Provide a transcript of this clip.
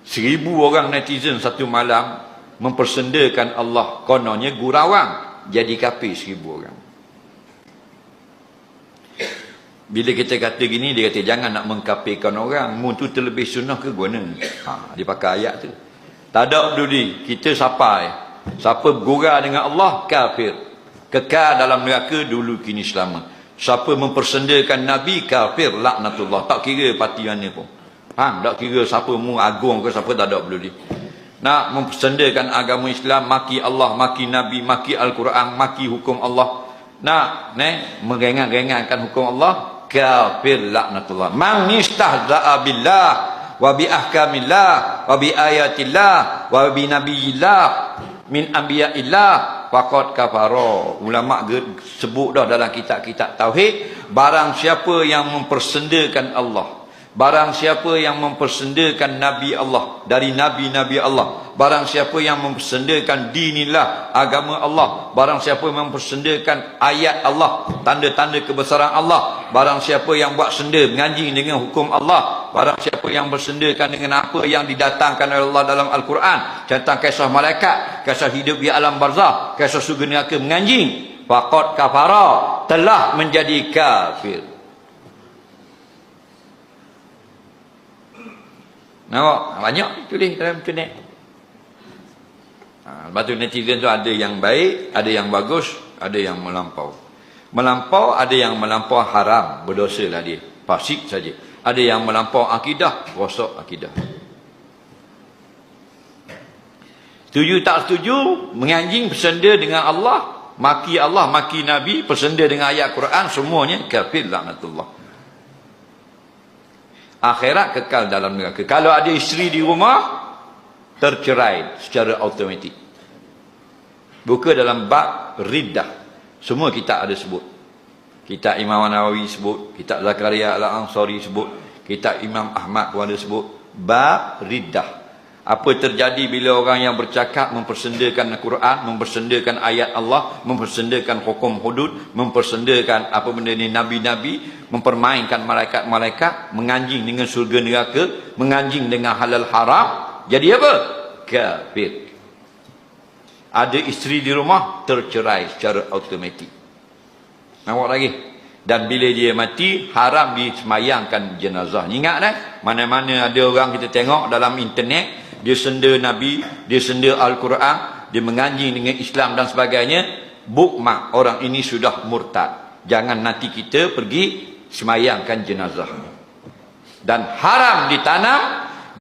1000 orang netizen satu malam mempersendakan Allah, kononnya gurauan jadi kafir 1000 orang. Bila kita kata gini, dia kata jangan nak mengkafirkan orang, mu tu terlebih sunnah ke guna. Dia pakai ayat tu. Tak ada peduli kita siapa bergurau dengan Allah, kafir, kekal dalam neraka dulu kini selama. Siapa mempersendakan Nabi, kafir, laknatullah. Tak kira parti mana pun. Tak kira siapa mu agung ke siapa, tak ada peduli. Nak mempersendakan agama Islam, maki Allah, maki Nabi, maki Al-Quran, maki hukum Allah. Nak meringan-ringankan hukum Allah, kafir, laknatullah. Man istahza'a billah wa bi ahkamillah wa bi ayatillah wa bi nabiyillah min anbiya'illah faqad kafara. Ulama sebut dah dalam kitab-kitab tauhid, barang siapa yang mempersendakan Allah, barang siapa yang mempersendakan Nabi Allah dari Nabi-Nabi Allah, barang siapa yang mempersendakan dinillah, agama Allah, barang siapa yang mempersendakan ayat Allah, tanda-tanda kebesaran Allah, barang siapa yang buat senda mengaji dengan hukum Allah, barang siapa yang bersendakan dengan apa yang didatangkan oleh Allah dalam Al-Quran tentang kisah malaikat, kisah hidup di alam barzah, kisah surga neraka, menganjing, faqad kafara, telah menjadi kafir. Nampak? Banyak tulis dalam internet. Lepas tu netizen tu ada yang baik, ada yang bagus, ada yang melampau. Melampau, ada yang melampau haram, berdosa lah dia, fasik saja. Ada yang melampau akidah, rosak akidah. Setuju tak setuju, menganjing bersenda dengan Allah, maki Nabi, bersenda dengan ayat Quran, semuanya kafir, laknatullah. Akhirat kekal dalam neraka. Kalau ada isteri di rumah, tercerai secara automatik. Buka dalam bab riddah, semua kitab ada sebut. Kitab Imam Nawawi sebut, kitab Zakaria Al-Ansari sebut, kitab Imam Ahmad pun ada sebut bab riddah. Apa terjadi bila orang yang bercakap mempersendakan Al-Quran, mempersendakan ayat Allah, mempersendakan hukum hudud, mempersendakan apa benda ni nabi-nabi, mempermainkan malaikat-malaikat, menganjing dengan surga neraka, menganjing dengan halal haram, jadi apa? Kafir. Ada isteri di rumah, tercerai secara automatik. Nampak lagi? Dan bila dia mati, haram disemayangkan jenazah. Ingat dah, mana-mana ada orang kita tengok dalam internet, dia senda Nabi, dia senda Al-Quran, dia menganjing dengan Islam dan sebagainya, bukmak orang ini sudah murtad. Jangan nanti kita pergi semayangkan jenazah. Dan haram ditanam